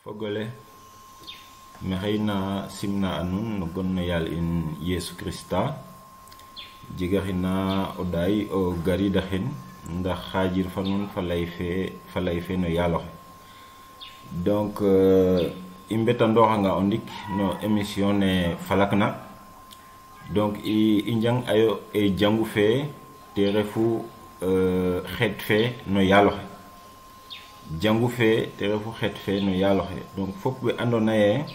fogole maxeyna simna anun no gonno yal in Yesu Krista jigaxina o day o garida xin ndax xajir fa nun fa lay fe no yaloxe donc i mbetandooxanga o ndik no émission ne falakna donc i njang ayo e jangu fe te refu xeet fe no yaloxe jangu fe te refu xeet fe no yaloxe donc fop we andona ye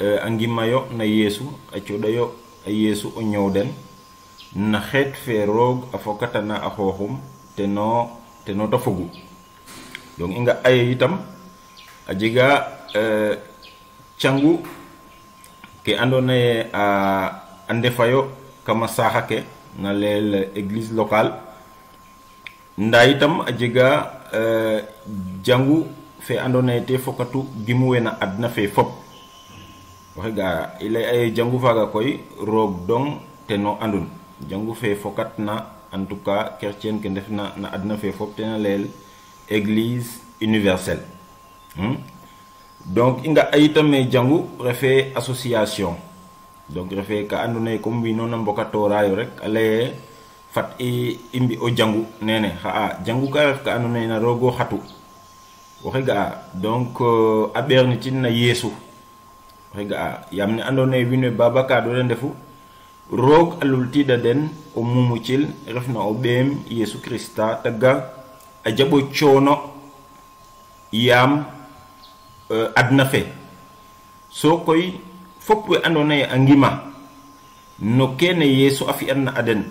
a ngimayo na Yesu a coɗayo a Yesu o ñowden na xeet fe roog a fokatana a xooxum teno ta fogu donc i nga aye itam a jega cangu ke andona ye a ndefayo kama saxa ke na leel église locale nda itam a jega jangu fe andona ye te fokatu gimuwe na adna fe fop waxe ga i lay aye jangu faga koy roog dong teno andun jangu fe fokat na en tout cas chrétien ke ndef na adna fe fop tena leel église universelle donc i nga ayitame jangu refe association donc refe ka andona ye comme wi noona mbokatorayo rek a leye fat i mbi o jangu nene xa'a jangu ka ref ka andona ye na roogo xatu waxe ga'a donc a ɓeernitin na Yesu waxe ga'a yam ne andona ye wiin we babaka do le ndefu roog a lultida den o mumucil refna o ɓeem Yesu Krista ta ga a jaɓo coono yaam adna fe so koy fop we andona ye a ngima no kene Yesu a fi'an na aden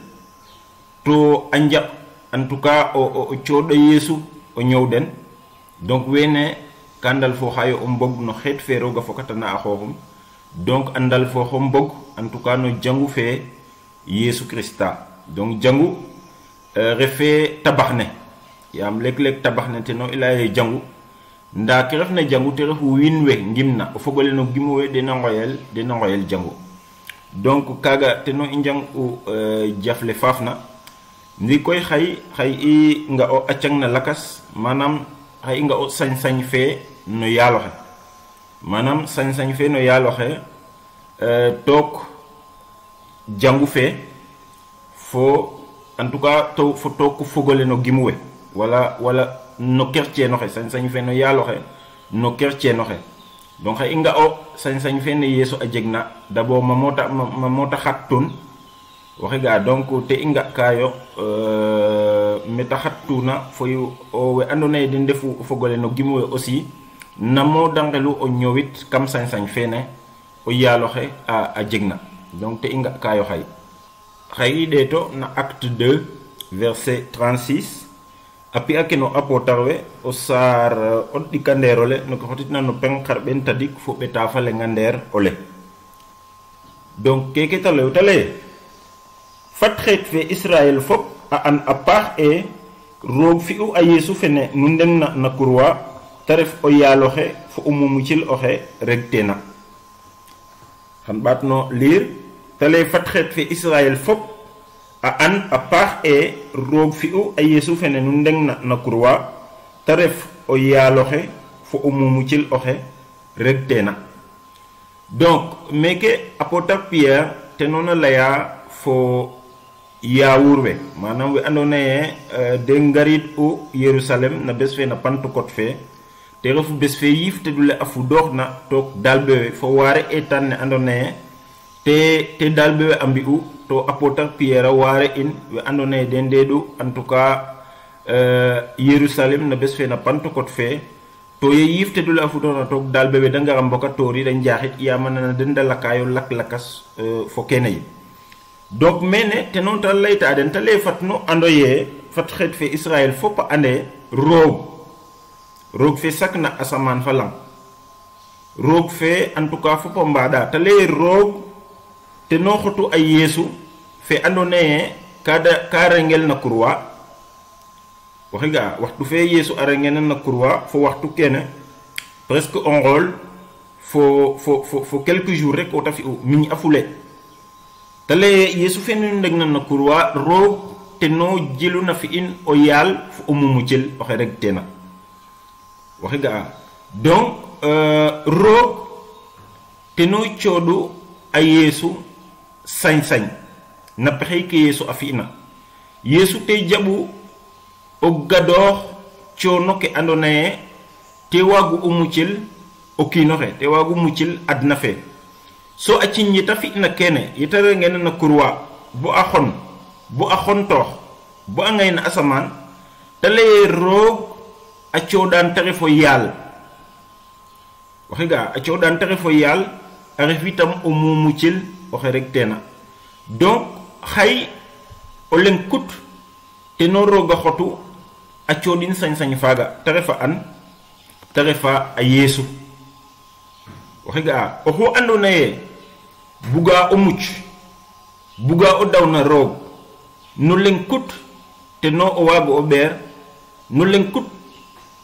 to a njaɓ en tout cas o cooɗo Yesu o ñowden donc wene ka ndal fo xayo o mbog no xeet fe roog a fokatana a xooxum donc a ndal fo xo mbog en tout cas no jangu fe Yesu Krista donc jangu refe tabax ne yaam leg tabax ne teno i laya ye jangu nda ke refna jangu te refu wiin we ngimna o fogole no gimuwe dena ngoyel jangu donc kaga teno i njang u jafle faafna ndi koy xay i nga o acang na lakas manam xay i nga o sañ-sañ fe no yaloxe manam sañ-sañ fe no yaloxe took jangu fe fo en tout cas fo took fogole no gimuwe wala no chrétien oxe sañ-sañ fe no yaloxe no chrétien oxe donc xay i nga o sañ-sañ fe ne Yesu a jegna d'abord ma mota xat tun waxe ga donc te i nga kayo meta xattuna foy o we andona ye den ndefu fogole no gimuwe aussi namo dangelu o ñowit kam sañ-sañ fene o yaloxe a jegna donc te i nga kayo xay i ɗeeto na acte 2 verset 36 a pi'a ke no apotar we o saar o ɗikandeer ole no ke xotitna no peng xarɓen tadik fo ɓeta fa lenga ndeer ole donc keke ta leyo ta leye fat xeet fe Israël fop a an a paax e roog fi'u a Yesu fene nu ndeng na kurwa te ref o yaloxe fo o mumucil oxe regtena xan ɓaat no liir te leye fat xeet fe Israël fop a an a paax e roog fi'u a Yesu fene nu ndeng na kurwa te ref o yaloxe fo o mumucil oxe regtena donc meke apôtre Pierre te noona leya fo yaawur we manam we andona ye de ngarit u Yerusalem na bes fe na Pentecôte fe te refu bes fe yiif te dule a fudoox na took dalbe we fo waare etan ne andona ye te dalbe we a mbi'u to apôtre Pierre a waare in we andona ye den ndeeɗu en tout cas Yerusalem na bes fe na Pentecôte fe to ye yiif te dule a fudoox na took dalbe we da ngara mboka toori da njaaxit yaamana den da lakayo lak-lakas fo kene yi donc mene te non ta layta den ta lay fatno ando ye fat xet fe Israël fop ande roog fe sakna asaman fa lang roog fe en tout cas fop mbaada te leye roog te no xotu ay yeesu fe andona ye ka rengel na croix waxi ga waxtu fe yeesu a rengel na croix fo waxtu kene presque on rôle fo quelques jours rek o ta fi miñ afule te leye yeesu fe nu ndeg na croix roog te no jelu na fi in o yaal fo o mumucel waxe rek tena waxi ga donc roog te no coodu a yeesu sañ-sañ na pexey ke yeesu a fi'na yeesu te jaɓu o gadoox coono ke andona ye te waagu o muccel o kiinoxe te waagu muccel adna fe so a ciñ yeta fi'na kene yeta rengena na croix bo a xontoox bo a ngay na asamaan te leye roog a coodaan te refo yaal waxe ga a coodaan te refo yaal a ref itam o mumuccel oxe rek tena donc xay o leng kut te no rooga xotu a coodin sañ-sañ faaga te refa an te refa a yeesu waxe ga oxu andona ye buga o mucc buga o daw na roog no leng kut te no o waago o ɓeer no leng kut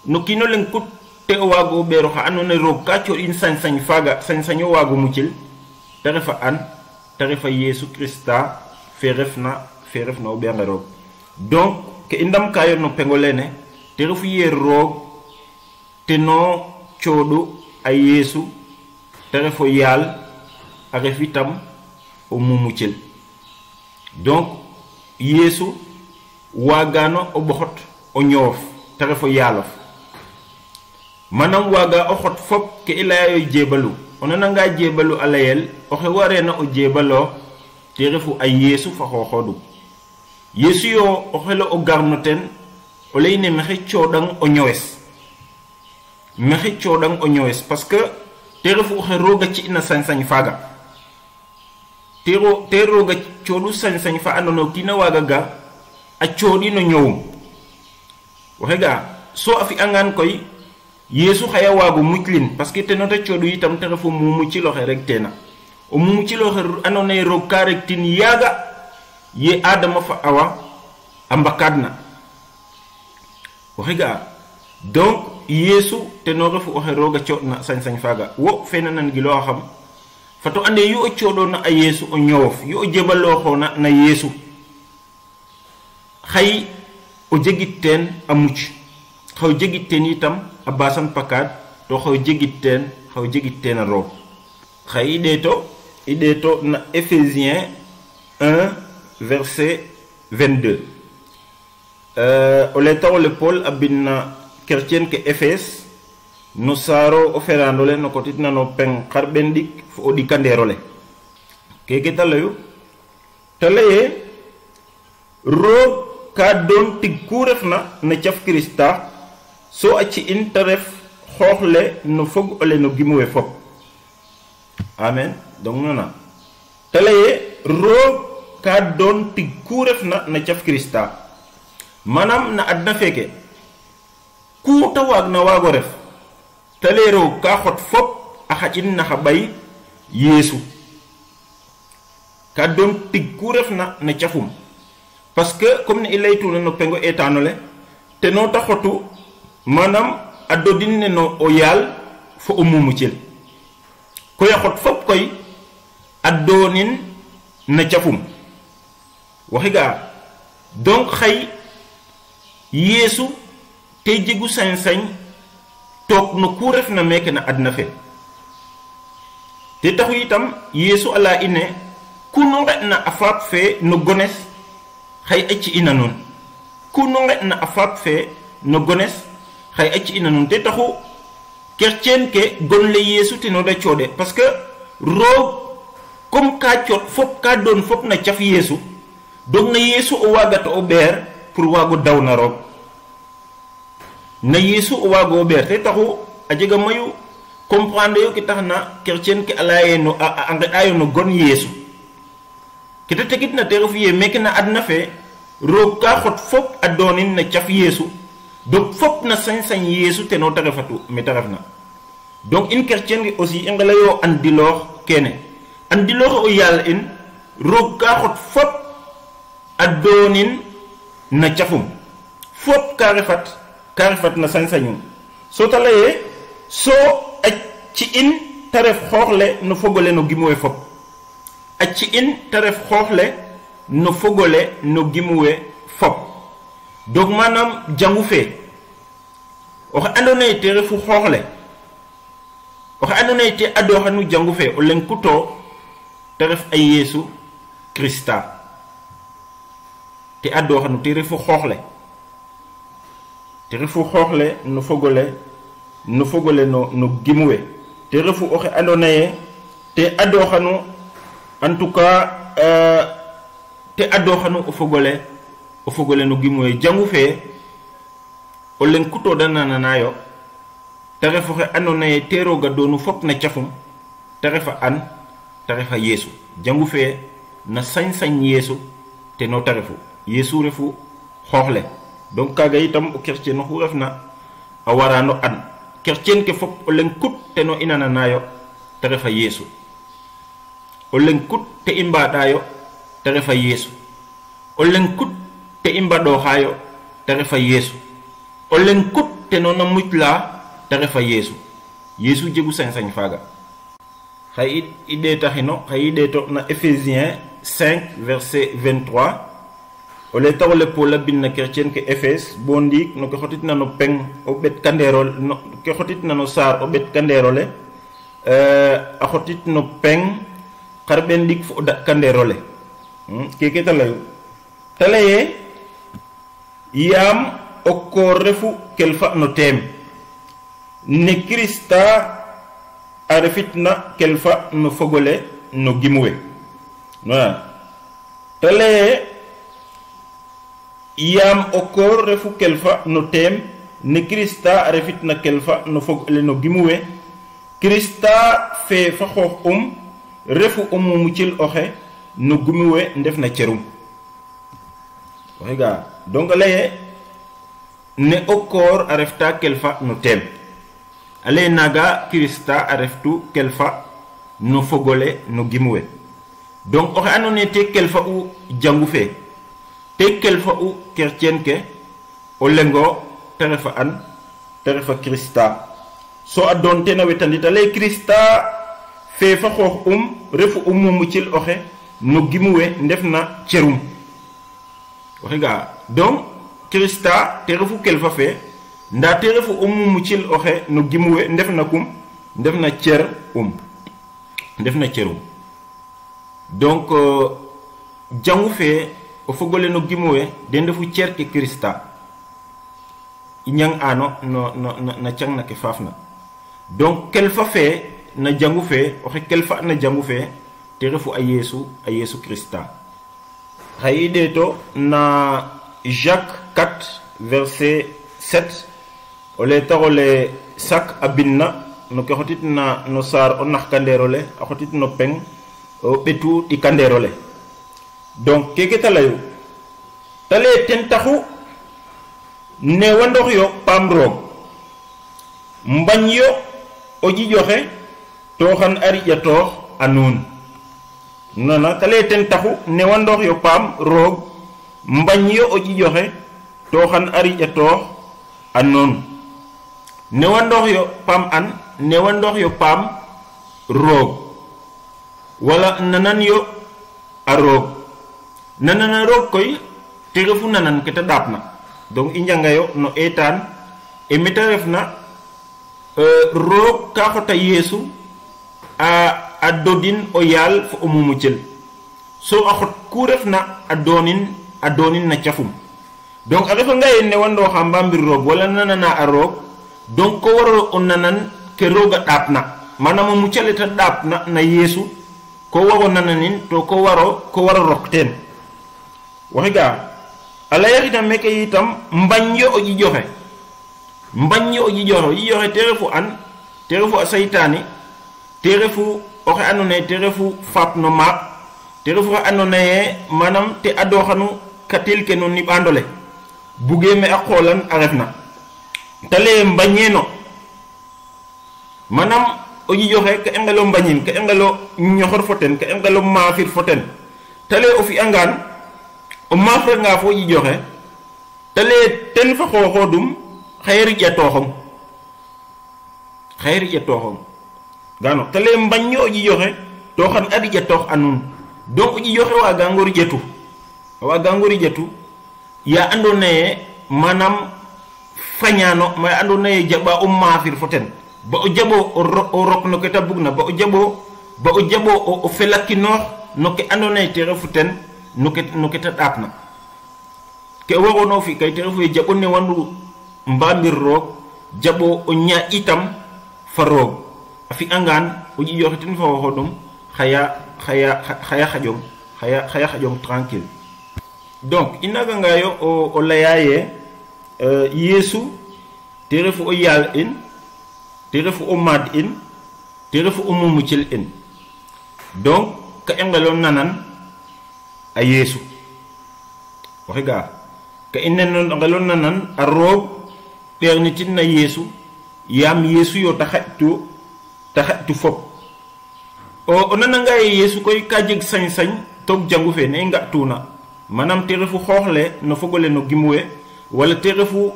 no kiino leng kut te o waago o ɓeero xa andona ye roog ka coodin sañ-sañ faaga sañ-sañ o waago muccel te refa an te refa yeesu krista fe refna o ɓeernge roog donc ke i ndamkayo no pengo lene te refu ye roog te no coodu a yeesu te refo yaal a ref itam o mumuccel donc yeesu waagano o ɓoxot o ñoowof te refo yaalof manam waaga o xot fop ke i leyayo jeebalu o nananga jeebalu a layel oxe wareena o jeebaloox te refu a yeesu fa xooxoodum yeesu yo o xelo o garno ten o leyne maxey coodang o ñowes parce que te refu oxe rooga ci'na sañ-sañ faaga te rooga coodu sañ-sañ fa andona o kiina waaga ga a coodin o ñowum waxe ga so a fi'angaan koy yeesu xaya waago muclin parce que teno ta coodu itam te refu mumuciloxe rek tena o mumuciloxe andona ye roog ka rek tin yaaga ye adama fa awa a mbakadna waxe ga donc yeesu teno refu oxe rooga coodna sañ-sañ faaga wo fena nangilooxa xam fato ande yu o coodona a yeesu o ñoowof yu o jebalooxona na yeesu xay o jegit teen a mucc xaw jegit teen itam a basan pakad to xaw jegit teen a roog xay i ɗeeto na Éphésiens 1 verset 22 o letawole Paul a binna chrétien ke Éphèse no saaro o ferandole no kotitna no peng xarɓen ɗik fo o ɗikandeerole keke ta leyu te leye roog ka doon tig ku refna na caf Krista so a ci'in te ref xooxle no fog ole no gimuwe fop amen donc nona te leye roog ka doon tig ku refna na caf Krista manam na adna feke ku ta waagna waago ref te leye roog ka xot fop a xacin na xa ɓay yeesu ka doon tig ku refna na cafum parce que comme ne i laytuna no pengo etanole te no ta xotu manam a dodin ne no o yaal fo o mumucel koy a xot fop koy a doonin na cafum waxi ga donc xay yeesu te jegu sañ-sañ toog no ku refna meke na adna fe te taxu itam yeesu ala ine ku no ngetna a faap fe no gones xay a ci'ina nuun ku no ngetna a faap fe no gones xay a ci'ina nuun te taxu chrétien ke gonle yeesu teno da coode parce que roog comme ka coot fop ka doon fop na caf yeesu donc na yeesu o waagata o ɓeer pour waago daw na roog na yeesu o waago o ɓeer te taxu a jega mayu comprendre yo ke taxna chrétien ke a laya no a ngeɗayo no gon yeesu ke te tegitna te refu ye meke na adna fe roog ka xot fop a doonin na caf yeesu donc fop na sañ-sañ yeesu te no te refatu me te refna donc in chrétien ngi aussi i ngelayo andiloox kene andiloox o yàlla in roog ka xot fop a doonin na cafum fop ka refat na sañ-sañum so ta leye so a ci in te ref xooxle no fogole no gimuwe fop a ci in te ref xooxle no fogole no gimuwe fop donc manam jangu fe oxe andona ye te refu xooxle oxe andona ye te adoxanu jangu fe o leng kuto te ref a yeesu krista te adoxanu te refu xooxle no fogole no gimuwe te refu oxe andona ye te adoxanu en tout cas te adoxanu o fogole no gimuwe jangu fe o leng kuto da nananayo te ref oxe andona ye te roga doonu fop na cafum te refa an te refa yeesu jangu fe na sañ-sañ yeesu te no te refu yeesu refu xooxle donc kaga itam o chrétien oxu refna a warano an chrétien ke fop o leng kut te no i nananayo te refa yeesu o leng kut te i mbaɗayo te refa yeesu o leng kut te i mbaɗoxayo te refa yeesu o leng kut te no na mucla te refa yeesu yeesu jegu sañ-sañ faga xay i ɗetaxino xay i ɗeto na Éphésiens 5 verset 23 o le taxo le Paul a bin na chrétien ke Éphèse bo ndiik no ke xotit na no peng o ɓet kanderol no ke xotit na no saar o ɓet kanderole a xotit no peng xar ɓen ndik fo o daɗ kanderole keke te leyu te leye yaam o koor refu kelfa no teem ne Krista a refitna kelfa no fogole no gimuwe wala te leye yaam o koor refu kelfa no teem ne Krista a refitna kelfa no fogole no gimuwe Krista fe fa xoox refu o mumucil oxe no gimuwe ndef na cerum oxiga donc leye ne o koor a refta kelfa no teem ale naga Krista a reftu kelfa no fogole no gimuwe donc oxe andona ye te kelfa u jangu fe te kelfa u chrétien ke o lengo te refa an te refa Krista so a doon ten a wetandit ale Krista fe fa xoox refu mumucil oxe no gimuwe ndef na cerum oxiga donc Krista te refu kelfa fe nda te refu mumucil oxe no gimuwe ndef na kum ndef na cer ndef na cerum donc jangu fe o fogole no gimuwe den ndefu cer ke Krista i ñang ano na cang na ke faafna donc kelfa fe na jangu fe oxe kelfa na jangu fe te refu a yeesu Krista xay ɗeeto na Jacques 4 verset 7 o le taxo le sak a binna no ke xotit na no saar o nax kanderole a xotit no peng o ɓetu ɗi kanderole donc keke te leyu te leye ten taxu newandox yo paam roog mbañ yo o jijoxe to xan a riƴatoox a nuun nana te leye ten taxu newandox yo paam roog mbañ yo o jijoxe to xan a riƴatoox a nuun newandox yo paam an newandox yo paam roog wala nanan yo a roog nanana roog koy te refu nanan ke ta ɗaapna donc i njangayo no eetaan e mete refna roog ka xota yeesu a dodin o yaal fo o mumucel so a xot ku refna a doonin na cafum donc a refanga ye newandooxa mba mbir roog wala nanana a roog donc ko waro o nanan ke rooga ɗaapna manam o mucale ta ɗaapna na yeesu ko waro nananin to ko waro rok teen waxiga a layaxitam meke yitam mbañ yo o ƴiƴoxe te refu an te refu a saytani te refu oxe andona ye te refu faap no maak te refu xe andona ye manam te adoxanu katil ke no niɓandole buge me a xolan a refna te leye mbañeno manam o ƴiƴoxe ka i ngelo mbañin ka i ngelo ñoxor fo ten ka i ngelo maafir fo ten te leye o fi'angaan o maafranga fo ƴiƴoxe te leye ten fa xooxoodum xaye riƴatooxong gano te leye mbaño o ƴiƴoxe to xan a riƴatoox a nuun donc o ƴiƴoxe waagango riƴatu ya andoona yee manam fañaano ma andoona yee jaɓa o maafir fo ten ba o jaɓo o rok no ke ta bugna ba o jaɓo o felakinoox no ke andoona yee te refu ten no ke ta ɗaapna ke o waroona fi kay te refu yee jaɓo ne wandu mbamir roog jaɓo o ñaaƴ itam fa roog a fi'angaan o ƴiƴoxe ten fa xooxoodum xaya xaƴong tranquille. Donc i nagangaayo o laya ye Yeesu te refu o yaal in te refu o maad in te refu o mumucel in donc ka i ngelo nanan a Yeesu waxe ga ka i ngelo nanan a roog ɓeernitin na Yeesu yaam Yeesu yo ta xaƴtu fop o nananga ye Yeesu koy ka jeg sañ-sañ toog jangu fe ne i nga'tuna manam te refu xooxle no fogole no gimwe wala te refu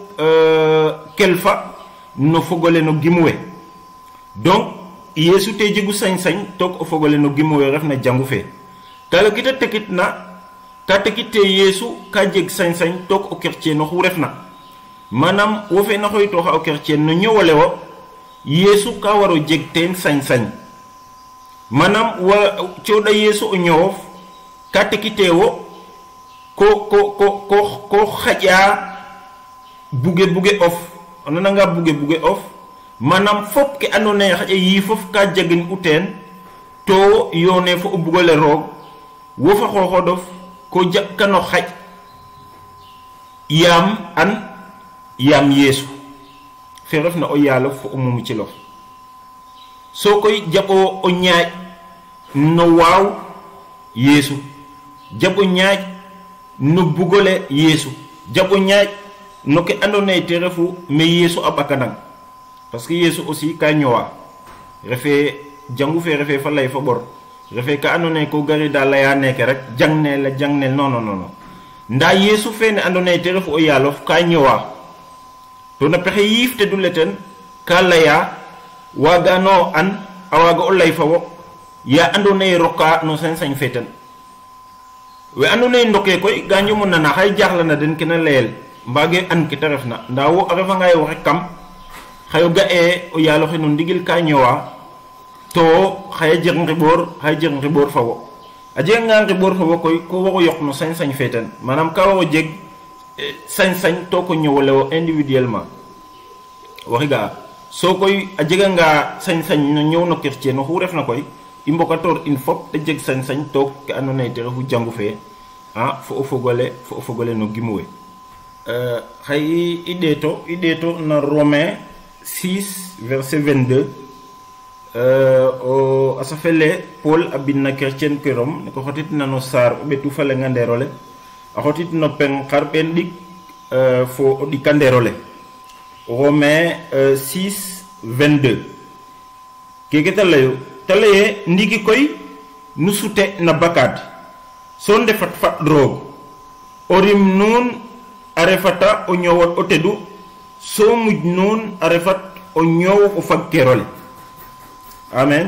kelfa no fogole no gimwe donc Yeesu te jegu sañ-sañ toog o fogole no gimwe ref na jangu fe kaaga kita tekit na ka tekit te Yeesu ka jeg sañ-sañ toog o chrétien no xu ref na manam wo fe na xoytooxa o chrétien no ñowole wo Yeesu ka waro jeg teen sañ-sañ manam wa cooɗa Yeesu o ñowof ka tekite wo ko xaƴa buge of o nananga buge of manam fop ke andoona yee xaƴa yiifof ka jagin u teen to yoone fo o bugole roog wo fa xooxodof ko jaɓkano xaƴ yaam Yeesu fe refna o yaalof fo o mumucilof so koy jaɓo o ñaaƴ no waaw Yeesu jaɓo ñaaƴ no bugole Yeesu jaɓo ñaaƴ no ke andoona yee te refu me Yeesu a ɓakanang parce que Yeesu aussi ka ñowa refe jangu fe refe fa lay fa ɓor refe ka andoona yee ko garida laya neke rek jangnel non nda Yeesu fene andoona yee te refu o yaalof ka ñowa to na pexe yiif te du leten ka laya waagano an a waaga o lay fa wo ya andoona yee roka no sañ-sañ fe ten we andoona yee ndoke koy ga njomo nana xay jaaxlana den kena layel mbaage an ke ta refna nda wo a refanga ye waxe kam xayo ga'e o yaaloxe no ndigil ka ñowa to xaya jeg nxiɓoor fa wo a jeganga nxiɓoor fa wo koy ko waro yoq no sañ-sañ fe ten manam ka waro jeg sañ-sañ to ko ñowole wo individuellement waxi ga'a so koy a jeganga sañ-sañ no ñow no chrétien no xu refna koy i mbokatoor in fop te jeg sañ-sañ toog ke andoona yee te refu jangu fe fo o fogole no gimuwe xay i ɗeeto na Romain 6 verset 22 a safele Paul a bin na chrétien ke Rome ne ko xotitna no saar o ɓetu fa lengandeerole a xotit no peng xarɓeen ɗik fo o ɗikandeerole Romain 6 22 keke ta layo ta laye ndiki koy nu sute na bakad so ndefat fat roog o rim nuun a refata o ñowot o tedu so muj nuun a refat o ñoow o fag kerole amen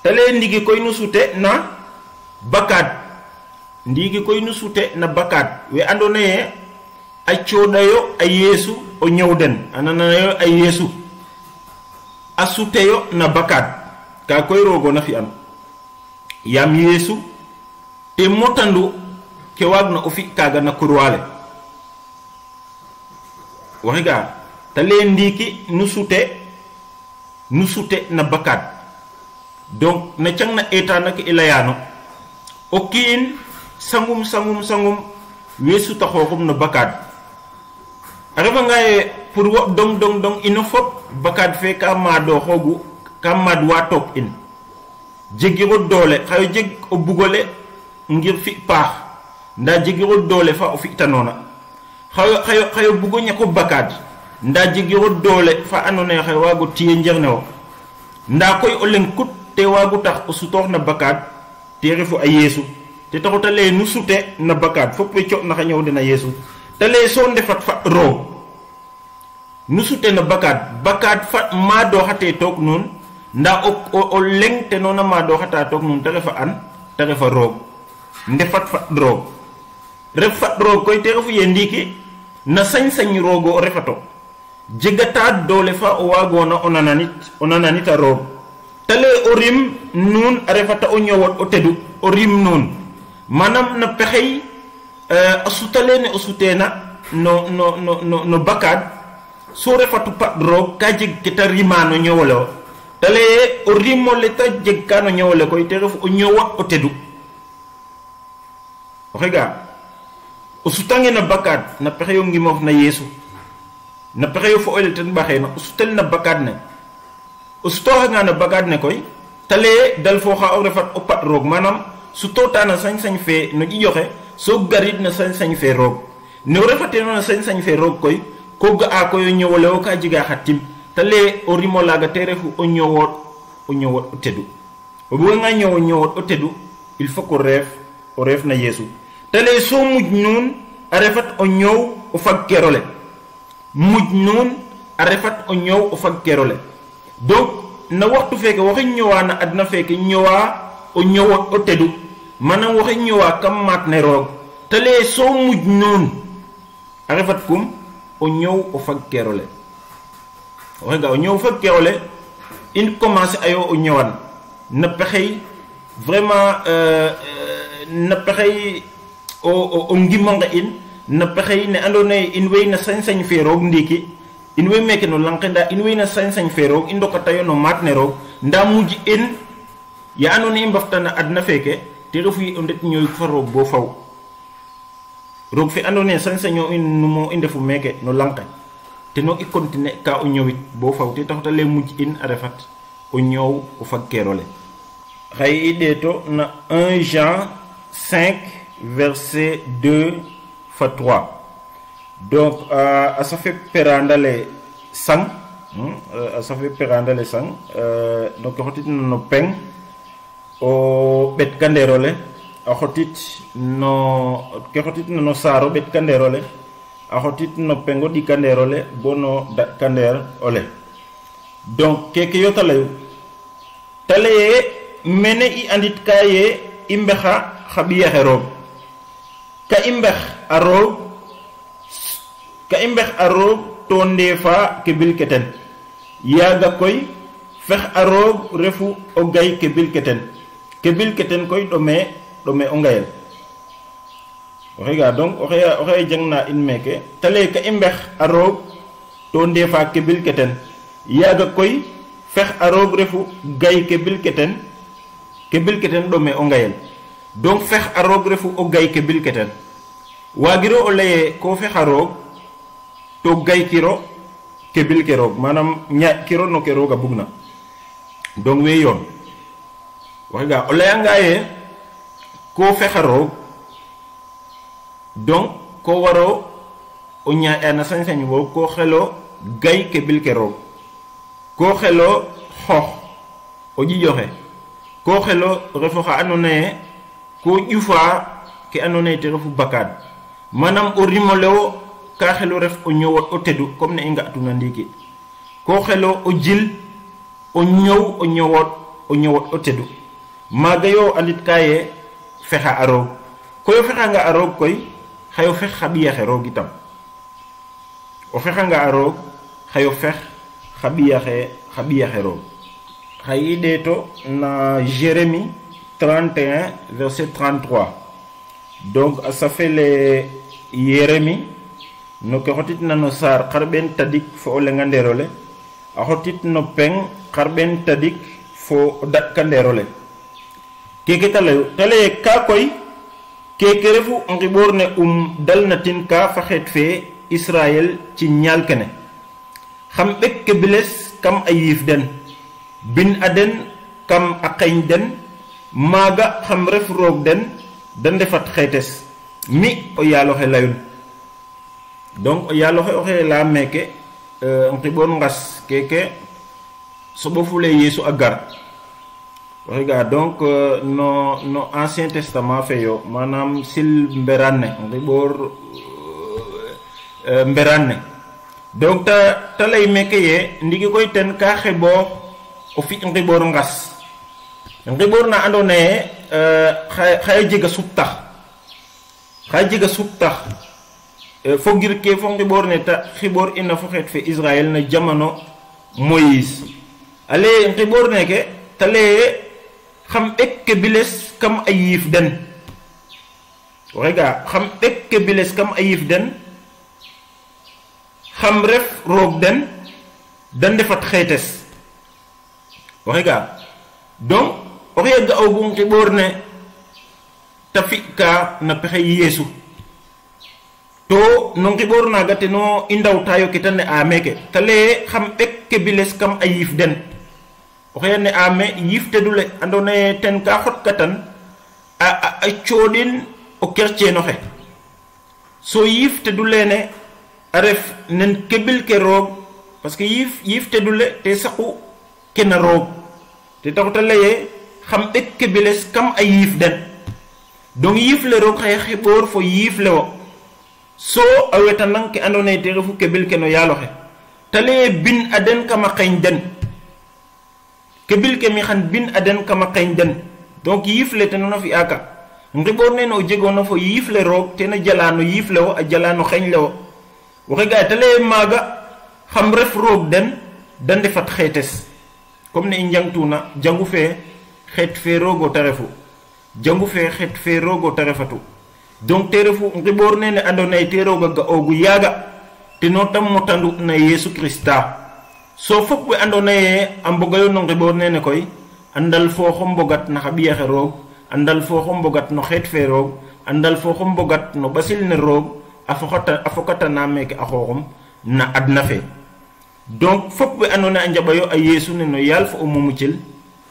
ta laye ndiki koy nu sute na bakad ndiki koy nu sute na bakad we andoona yee a cooɗayo a Yeesu o ñow den a nananayo a Yeesu a suteyo na bakad ka koy roogo na fi'an yaam Yeesu te motandu ke waagna o fi' kaaga na kurwaale waxi ga ta lay ndiiki nu sute na bakad donc na cang na eetaana ke i layaano o kiin sangum we suta xooxum no bakad a refanga ye pour wo dong ino fop bakad fe ka maadooxoogu ka maadwa toog in jegiro doole xayo jeg o bugole ngir fi paax nda jegiro doole fa o fi'ta noona xayo bugo ñako bakad nda jegiro doole fa andona ye xayo waago tiye njerne wo nda koy o leng kut te waagu tax o sutoox na bakad te refu a yeesu te taxu ta lay nu sute na bakad fop we co naxa ñëw dena yeesu te lay so ndefat fa roog nu sute na bakad fa ma doxate toog nuun nda o leng te noona ma doxata toog nuun te refa an te refa roog ndefat fa roog ref fa roog koy te refu ye ndiiki na sañ-sañ roogo o refato jegata doole fa o waagona o nananit a roog te lay o rim nuun a refata o ñowot o tedu o rim nuun manam na pexey a sutalene o sutena no bakad so refatu pa roog ka jeg keta rima no ñowole o te lay o rimole ta jeg ka no ñowole koy te refu o ñowa o tedu o xega o sutange na bakad na pexeyo ngimof na yeesu na pexeyo fo oyel ten baxena o sutel na bakad ne o sutoxanga na bakad ne koy te lay dal fo xa o refat o pat roog manam sutota na sañ-sañ fe no ƴiƴoxe so garid na sañ-sañ fe roog ne o refateno na sañ-sañ fe roog koy ko ga'a koy o ñowole wo ka jega xa tim te lay o rimo laga te refu o ñowot o tedu o buganga ñowot o tedu il faut que o reef na yeesu te lay so muj nuun a refat o ñow o fag kerole muj nuun a refat o ñow o fag kerole donc na waxtu feke waxe ñowa na adna feke ñowa o ñowot o tedu manam waxe ñowa kam maat ne roog te lay so muj nuun a refat kum o ñow o fag kerole waxe ga o ñow fag kerole in commencer ayo o ñowan na pexey vraiment na pexey o ngimonga in na pexey ne andona ye in way na sañ-sañ fe roog ndiki in way meke no lanqe nda in way na sañ-sañ fe roog i ndokatayo no maat ne roog nda muj in ya andona i mbaftana adna feke te refu ye o ndet ñooy fa roog bo faw roog fe andona ye sañ-saño in numo i ndefu meke no lanqe teno i continuer ka o ñowit bo faw te taxuta le muj in a refat o ñoow o fag kerole xay i ɗeeto na 1 Jean 5 verset 2 fa 3 donc a safe perandale sang a safe perandale sang donc xotit no peng o bet kanderole a xotit no ke xotit no saro bet kanderole a xotit no pengo di kanderole bono da kander ole donc keke yo talayu talaye mene i andit kaye i mbexa xa ɓiyaxe roog ka i mbex a roog to ndefa ke bil ke ten yaaga koy fex a roog refu o gay ke bil ke ten koy ɗome o ngayel oxe ga donc oxe jangna in meke te lay ka i mbex a roog to ndefa ke bil ke ten yaaga koy fex a roog refu gay ke bil ke ten ɗome o ngayel donc fex a roog refu o gay ke bil ke ten waagiro o laye ko fex a roog to gaykiro ke bil ke roog manam ñaaƴkiro no ke roog a bugna donc we yoon waxe ga o layanga ye ko fex a roog donc ko waro o ñaaƴa na sañ-sañ wo ko xelo gay ke bil ke roog ko xelo xoox o ƴiƴoxe ko xelo refo xa andona ye ko ƴufa ke andona ye te refu bakad manam o rimole wo ka xelo ref o ñowot o tedu comme ne i nga'tuna ndiiki ko xelo o jil o ñow o ñowot o tedu maaga yo andit ka ye fexa a roog koy o fexanga a roog koy xayo fex xa ɓiyaxe roog itam o fexanga a roog xayo fex xa ɓiyaxe roog xay i ɗeeto na Jérémie 31 verset 33 donc ça fait les Jérémie no ke xotit na no saar xarɓen tadik fo o lenganderole a xotit no peng xarɓen tadik fo o daɗkanderole keke te layu te leye ka koy keke refu ngiɓor ne dalnatin ka fa xeet fe Israël ci ñaal kene xam ɓek ke biles kam a yiif den bin a den kam a qeñ den maaga xam ref roog den da ndefat xeetes mi o yaloxe layun donc o yaloxe oxe la meke ngibor ngas keke soɓo fule yesu a gar regarde donc no ancien testament fe yo manam sil mberan ne ngibor mberan ne donc ta lay meke ye ndigi koy ten ka xebo o fi ngibor ngas ngibor na ando ne xay jega subtax xay jega subtax fo ngir ke fo ngibor ne ta xibor ina fo xet fe Israël na jamano Moïse ale ngibor ne ke ta leye xam ek biles kam ayif den rega xam ek biles kam ayif den xam ref roog den dan defat xeetes rega donc o yegga ogu ngibor ne ta fi ka na pexe yesu to no ngibor naga te no i ndawtayo ke ta ne a meke ta leye xam ek biles kam ayif den oxe ne ame yifte dule andone ten ka xot katan a coodin o kerceen oxe so yifte dule ne a ref nen kebil ke roog parce que yifte dule te saqu ke na roog te taxu ta leye xam ɓek kebiles kam a yiif den donc yiif le roog xaye xiɓoor fo yiif le wo so a wetanang ke andone te refu kebil ke no yaaloxe ta leye bin a den kama xeñ den kebil ke mi xan bin aden kama xeñ den donc yifle te no fi aka ngibor ne no jegono fo yifle roog te na jalano yifle wo a jalano xeñ le wo waxe gaay te leye maga xam ref roog den dan defat xeetes comme ne i njangtuna jangu fe xeet fe roogo ta refu jangu fe xeet fe roogo ta refatu donc te refu ngibor ne ando naye te rooga ga ogu yaga te no tam motandu na Yesu Krista so fop we ando naye a mbogayo no ngibor nene koy andal fo xo mbogat na xabiyaxe roog andal fo xo mbogat no xeet fe roog andal fo xo mbogat no basil ne roog a fokata na meke a xoxum na adna fe donc fop we ando naye a njaɓayo a yesu ne no yaal fo o mumucil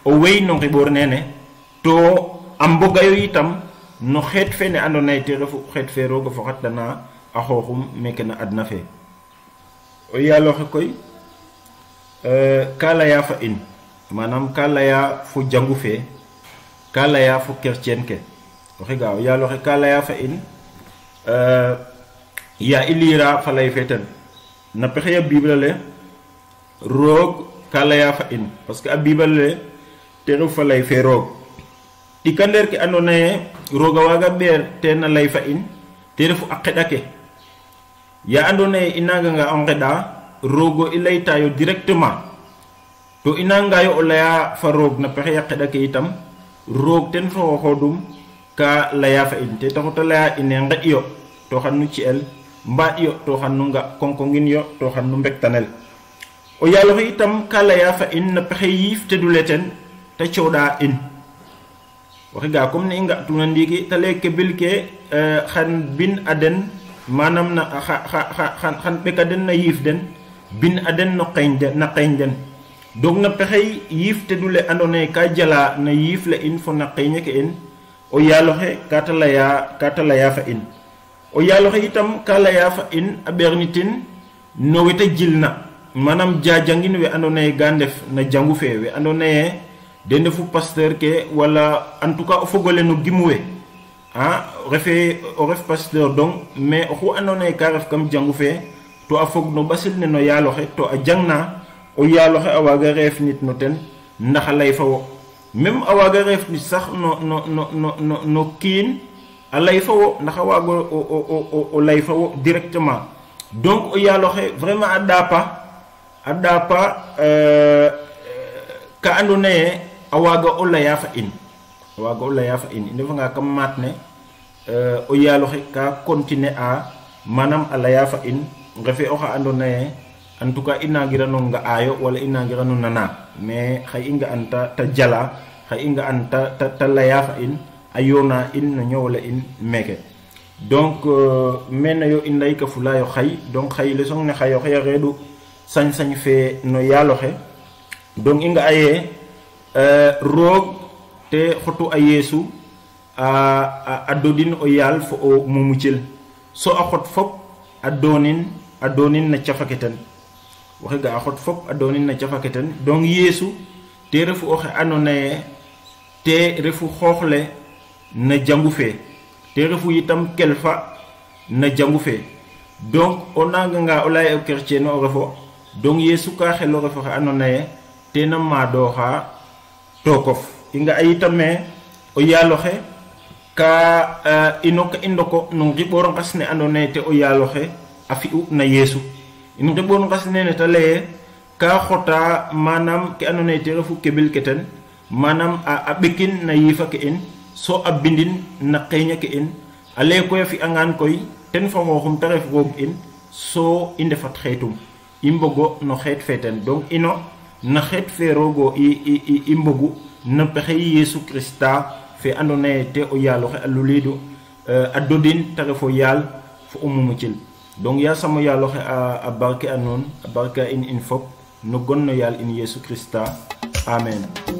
o wey no ngibor nene to a mbogayo itam no xeet fe ne ando naye te refu xeet fe roog a fokata na a xoxum meke na adna fe o yaaloxe koy ka laya fa in manam ka laya fo jangu fe ka laya fo chrétien ke waxe gaaw yaloxe ka laya fa in ya ilira fa lay feten na pexe ya bible le roog ka laya fa in parce que a bible le te rew fa lay fe roog dikander ke ando naye roga waga ber te na lay fa in te refu a xedake ya ando naye inaga nga on xeda rogo ilay tayo directement to inanga yo olaya fa roog na pexe yaqeda ke itam roog ten fo xodum ka laya fa in te taxuta laya ine nga iyo to xanu ci el mba iyo to xanu nga konkongin yo to xanu mbektanel o yalo itam ka laya fa in na pexe yif te du leten ta cioda in waxi ga comme ni nga tuna ndigi ta le ke bilke xan bin aden manam na xan bekaden na yif den bin aden no qaynde na qaynden donc na pexey yif te dule andone ka jala na yif la in fo na qayne ke in o yaloxe kata laya fa in o yaloxe itam ka laya fa in a bernitin no weta jilna manam jajangin we andone gandef na jangu fe we andone de ndefu pasteur ke wala en tout cas o fogole no gimwe o ref pasteur donc mais o xu andone ka ref kam jangu fe to a fog no basil ne no yaloxe to a jangna o yaloxe a waga reef nit no ten ndax lay fa wo même a waga reef nit sax no kiin a lay fa wo ndax a waga o lay fa wo directement donc o yaloxe vraiment a dapa ka ando naye a waga o laya fa in i ndefa nga kam mat ne o yaloxe ka continuer a manam a laya fa in refe oxa ando naye en tout cas inagirano nga ayo wala inagirano nana mais xay inga anta ta jala xay inga anta ta laya fa in ayona in no ñowala in meke donc mena yo inday ka fula yo xay donc xay le song ne xayo xey redu sañ fe no yaloxe donc inga aye roog te xotu a yesu a dodin o yaal fo o mumucel so a xot fop a donin na cafaketen waxe ga a xot fop a donin na cafaketen donc yeesu te refu oxe andoona ye te refu xooxle na jangu fe te refu itam kelfa na jangu fe donc o nanganga o lay o chrétien o refo donc yeesu ka xelo refo xe andoona ye te na maadooxa tookof i nga a yitame o yaaloxe ka ino ka i ndoko no ngiɓor ngas ne andoona ye te o yaaloxe a fi'u na yeesu in ngiɓor ngas nene te laye ka xota manam ke andoona ye te refu keɓel ke ten manam a ɓekin na yiifa ke in so a bindin na qeeña ke in a lay koy a fi'angaan koy ten fa xooxum te ref roog in so i ndefat xeetum i mbogo no xeet fe ten donc ino na xeet fe roogo i mbogu na pexey yeesu krista fe andoona ye te o yaaloxe a luliidu a dodin te ref o yaal fo o mumucil donc yaasam o yaaloxe a barke a nuun a barke a in fop no gon no yaal in yeesu krista amen